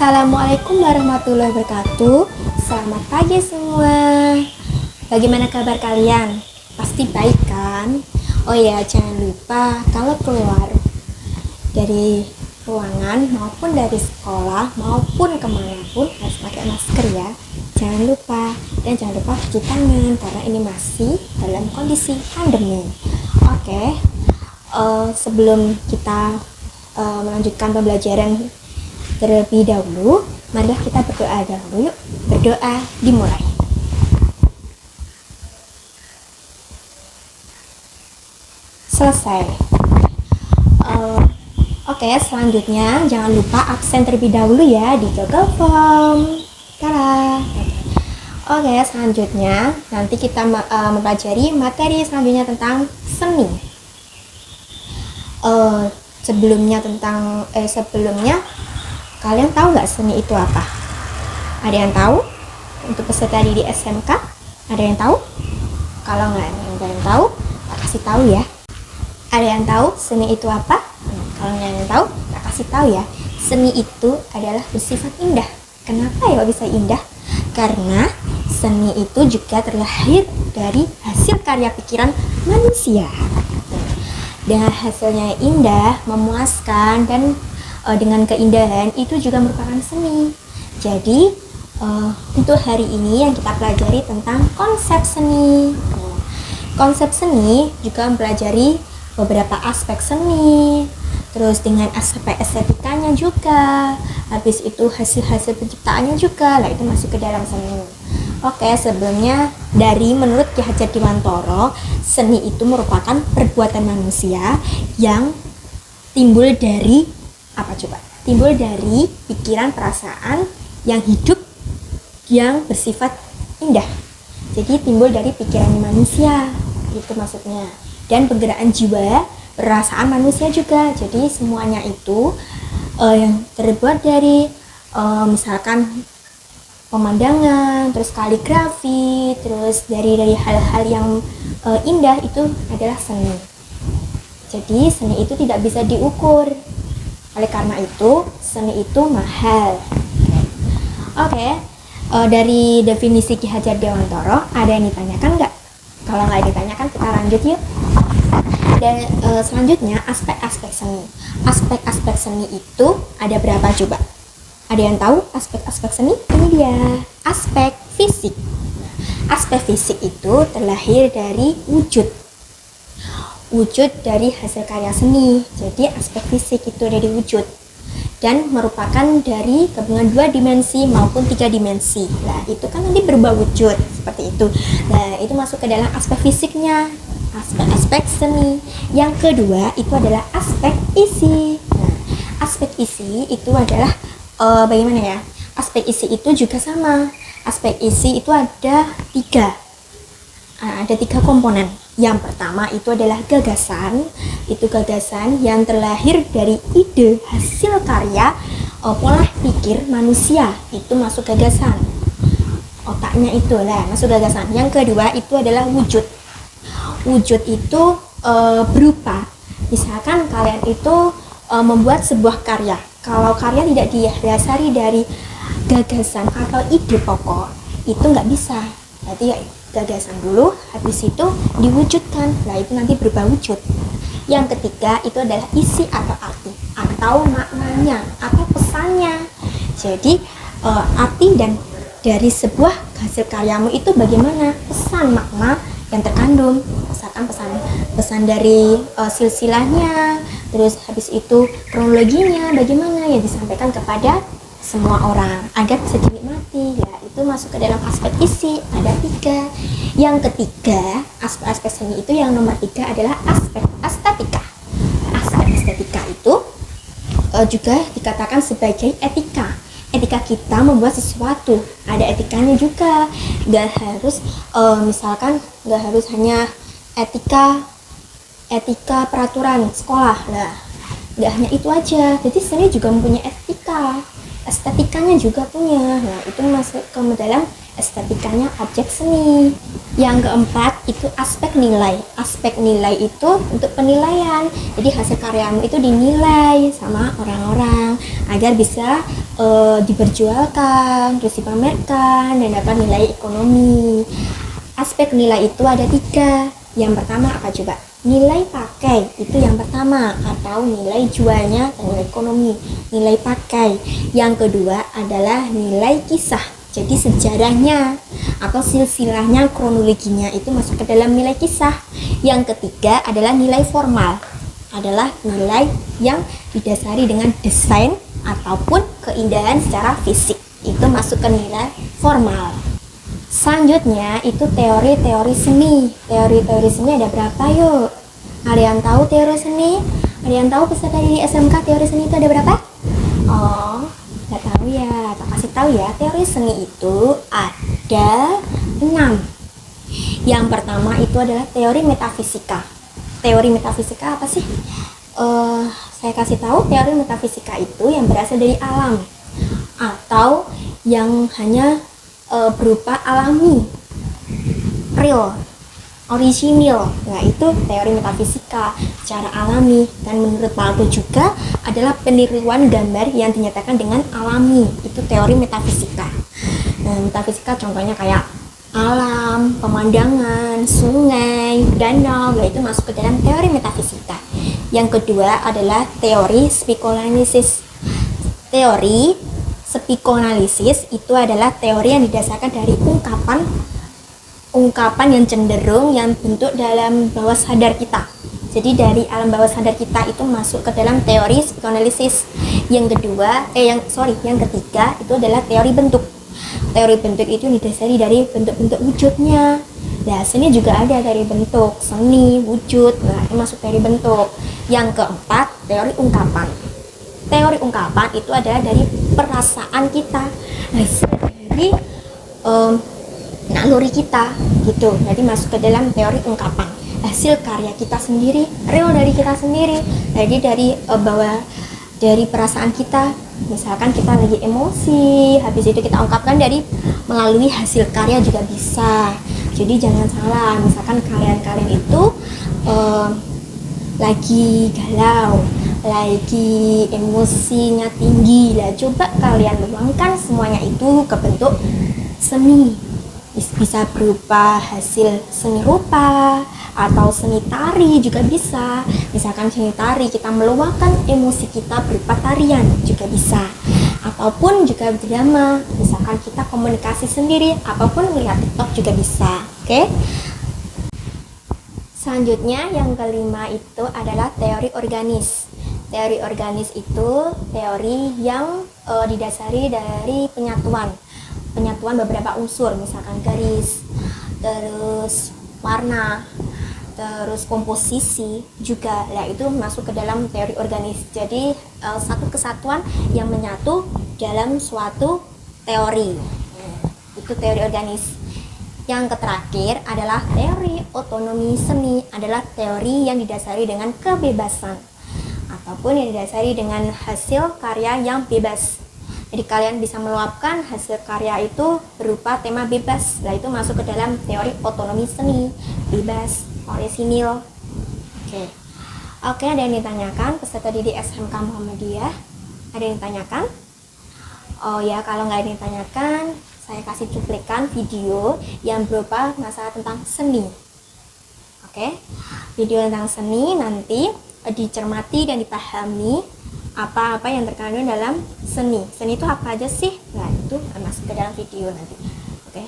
Assalamualaikum warahmatullahi wabarakatuh. Selamat pagi semua. Bagaimana kabar kalian? Pasti baik kan? Oh ya, jangan lupa kalau keluar dari ruangan maupun dari sekolah maupun kemanapun harus pakai masker ya. Jangan lupa. Dan jangan lupa cuci tangan karena ini masih dalam kondisi pandemi. Oke. Sebelum kita melanjutkan pembelajaran terlebih dahulu, marilah kita berdoa dahulu. Yuk, berdoa dimulai. Selesai. Oke, selanjutnya jangan lupa absen terlebih dahulu ya di Google Form. Tada. Oke, selanjutnya nanti kita mempelajari materi selanjutnya tentang seni. Sebelumnya kalian tahu nggak seni itu apa? Ada yang tahu? Untuk peserta didik SMK, ada yang tahu? Kalau nggak ada yang tahu, tak kasih tahu ya. Ada yang tahu seni itu apa? Kalau nggak ada yang tahu, tak kasih tahu ya. Seni itu adalah bersifat indah. Kenapa ya bisa indah? Karena seni itu juga terlahir dari hasil karya pikiran manusia. Dengan hasilnya indah, memuaskan, dan dengan keindahan itu juga merupakan seni. Jadi untuk hari ini yang kita pelajari tentang konsep seni. Konsep seni juga mempelajari beberapa aspek seni, terus dengan aspek estetikanya juga, habis itu hasil-hasil penciptaannya juga, lah itu masuk ke dalam seni. Oke, sebelumnya menurut Ki Hajar Dewantara, seni itu merupakan perbuatan manusia yang timbul dari apa coba? Timbul dari pikiran perasaan yang hidup yang bersifat indah. Jadi timbul dari pikiran manusia, itu maksudnya. Dan penggerakkan jiwa, perasaan manusia juga. Jadi semuanya itu yang terbuat dari misalkan pemandangan, terus kaligrafi, terus dari hal-hal yang indah itu adalah seni. Jadi seni itu tidak bisa diukur. Oleh karena itu, seni itu mahal. Oke. Dari definisi Ki Hajar Dewantara, ada yang ditanyakan nggak? Kalau nggak ditanyakan, kita lanjut yuk. Dan selanjutnya, aspek-aspek seni. Aspek-aspek seni itu ada berapa coba? Ada yang tahu aspek-aspek seni? Ini dia, aspek fisik. Aspek fisik itu terlahir dari wujud dari hasil karya seni. Jadi aspek fisik itu dari wujud dan merupakan dari gabungan 2 dimensi maupun 3 dimensi. Nah, itu kan nanti berubah wujud seperti itu. Nah, itu masuk ke dalam aspek fisiknya, aspek seni. Yang kedua itu adalah aspek isi. Nah, aspek isi itu adalah bagaimana ya? Aspek isi itu juga sama. Aspek isi itu ada 3. Ada 3 komponen. Yang pertama itu adalah gagasan. Itu gagasan yang terlahir dari ide hasil karya pola pikir manusia. Itu masuk gagasan. Otaknya itu lah masuk gagasan. Yang kedua itu adalah wujud. Wujud itu berupa, misalkan kalian itu membuat sebuah karya. Kalau karya tidak didasari dari gagasan atau ide pokok, itu nggak bisa. Berarti ya gagasan dulu, habis itu diwujudkan. Nah, itu nanti berubah wujud. Yang ketiga itu adalah isi atau arti, atau maknanya, atau pesannya. Jadi arti dan dari sebuah hasil karyamu itu bagaimana pesan makna yang terkandung. Misalkan pesan dari silsilahnya, terus habis itu kronologinya bagaimana yang disampaikan kepada semua orang agar bisa dinikmati. Ya, itu masuk ke dalam aspek isi. Ada 3. Yang ketiga, aspek-aspek seni itu yang nomor 3 adalah aspek estetika. Aspek estetika itu juga dikatakan sebagai etika. Etika kita membuat sesuatu, ada etikanya juga. Gak harus misalkan gak harus hanya etika peraturan sekolah lah. Gak hanya itu aja. Jadi seni juga mempunyai etika. Estetikanya juga punya. Nah, itu masuk ke dalam estetikanya objek seni. Yang keempat itu aspek nilai. Aspek nilai itu untuk penilaian. Jadi hasil karyamu itu dinilai sama orang-orang agar bisa diperjualkan, terus dipamerkan dan dapat nilai ekonomi. Aspek nilai itu ada 3. Yang pertama apa coba? Nilai pakai itu yang pertama, atau nilai jualnya atau nilai ekonomi, nilai pakai. Yang kedua adalah nilai kisah, jadi sejarahnya atau silsilahnya, kronologinya itu masuk ke dalam nilai kisah. Yang ketiga adalah nilai formal, adalah nilai yang didasari dengan desain ataupun keindahan secara fisik, itu masuk ke nilai formal. Selanjutnya itu teori-teori seni. Teori-teori seni ada berapa yuk? Ada yang tahu teori seni? Ada yang tahu peserta di SMK teori seni itu ada berapa? Oh, nggak tahu ya. Tak kasih tahu ya. Teori seni itu ada 6. Yang pertama itu adalah teori metafisika. Teori metafisika apa sih? Saya kasih tahu, teori metafisika itu yang berasal dari alam atau yang hanya berupa alami, real, orisinil. Nah, itu teori metafisika secara alami, dan menurut Paldo juga adalah peniruan gambar yang dinyatakan dengan alami. Itu teori metafisika. Nah, metafisika contohnya kayak alam, pemandangan, sungai, danau, nah itu masuk ke dalam teori metafisika. Yang kedua adalah teori psikoanalisis. Teori psikoanalisis itu adalah teori yang didasarkan dari ungkapan yang cenderung yang bentuk dalam bawah sadar kita. Jadi dari alam bawah sadar kita itu masuk ke dalam teori psikoanalisis. Yang ketiga itu adalah teori bentuk. Teori bentuk itu didasari dari bentuk-bentuk wujudnya. Nah, seni juga ada dari bentuk, seni, wujud. Nah, itu masuk teori bentuk. Yang keempat, teori ungkapan. Teori ungkapan itu adalah dari perasaan kita, dari naluri kita gitu. Jadi masuk ke dalam teori ungkapan. Hasil karya kita sendiri, real dari kita sendiri. Jadi dari perasaan kita. Misalkan kita lagi emosi, habis itu kita ungkapkan dari melalui hasil karya juga bisa. Jadi jangan salah, misalkan kalian itu lagi galau, lagi emosinya tinggi, lah coba kalian luangkan semuanya itu ke bentuk seni. Bisa berupa hasil seni rupa atau seni tari juga bisa. Misalkan seni tari, kita meluapkan emosi kita berupa tarian juga bisa, ataupun juga drama, misalkan kita komunikasi sendiri, apapun melihat TikTok juga bisa. Oke? Selanjutnya yang kelima itu adalah teori organis. Teori organis itu teori yang didasari dari penyatuan beberapa unsur, misalkan garis, terus warna, terus komposisi juga. Nah, itu masuk ke dalam teori organis. Jadi satu kesatuan yang menyatu dalam suatu teori. Itu teori organis. Yang terakhir adalah teori otonomi seni, adalah teori yang didasari dengan kebebasan ataupun yang didasari dengan hasil karya yang bebas. Jadi kalian bisa meluapkan hasil karya itu berupa tema bebas. Nah, itu masuk ke dalam teori otonomi seni, bebas, orisinil. Oke, ada yang ditanyakan peserta didik SMK Muhammadiyah? Ada yang ditanyakan? Oh ya, kalau nggak ada yang ditanyakan, saya kasih cuplikan video yang berupa masalah tentang seni. Oke, video tentang seni nanti dicermati dan dipahami apa-apa yang terkandung dalam seni. Seni itu apa aja sih? Nah, itu masuk ke dalam video nanti. Oke.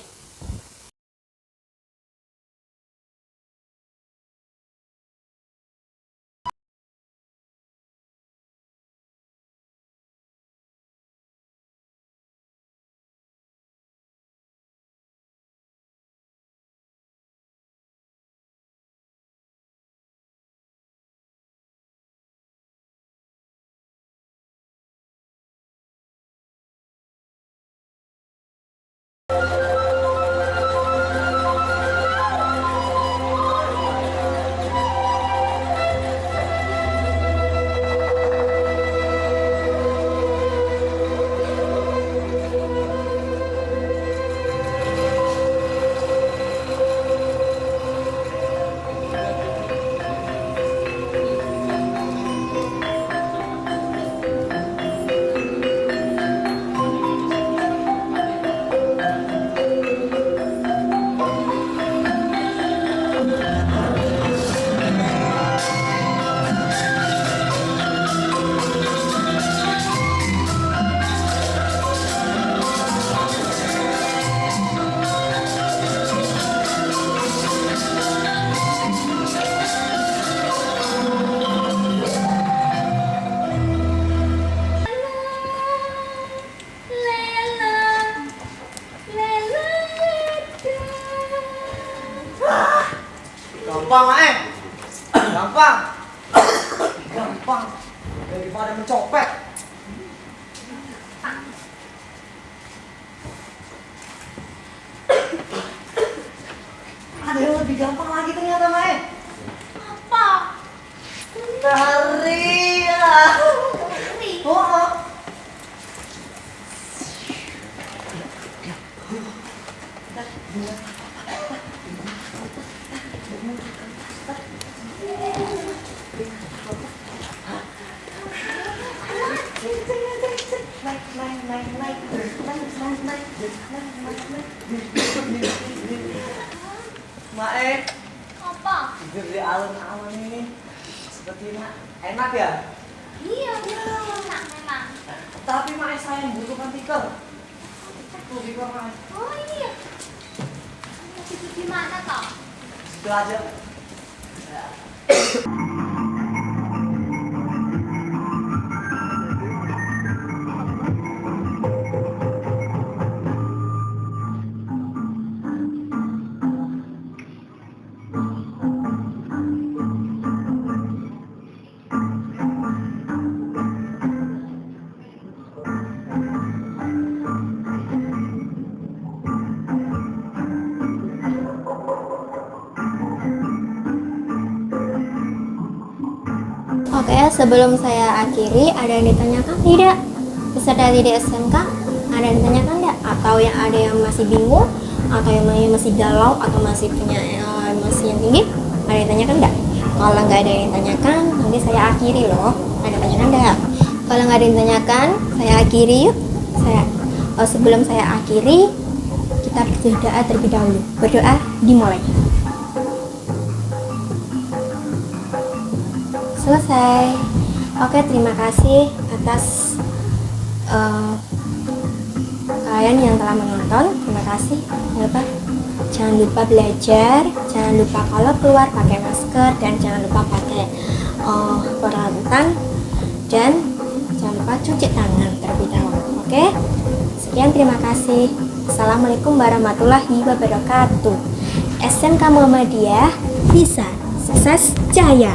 Gampang, gampang. Gampang. Daripada mencopet. Ada yang lebih gampang lagi ternyata, Mae. Apa? Dari ya. Ini. Oh. Mae, Apa? tidur di alun-alun ini sepertinya enak ya? Iya, enak memang. Tapi Mae saya membutuhkan tikel. Tuh di Mae. Oh iya. Kamu tidur di mana toh? Situ aja. Ya. Oke, sebelum saya akhiri, ada yang ditanyakan tidak? Peserta didik SMK, ada yang ditanyakan tidak? Atau yang ada yang masih bingung? Atau yang masih galau? Atau masih punya emosi yang tinggi? Ada yang ditanyakan tidak? Kalau nggak ada yang ditanyakan, nanti saya akhiri loh. Ada yang ditanyakan tidak? Kalau nggak ada yang ditanyakan, saya akhiri yuk. Sebelum saya akhiri, kita berdoa terlebih dahulu. Berdoa dimulai. Selesai. Oke, terima kasih atas kalian yang telah menonton. Terima kasih. Jangan lupa belajar, jangan lupa kalau keluar pakai masker, dan jangan lupa pakai peralatan, dan jangan lupa cuci tangan terlebih dahulu. Oke, sekian, terima kasih. Assalamualaikum warahmatullahi wabarakatuh. SMK Muhammadiyah bisa sukses jaya.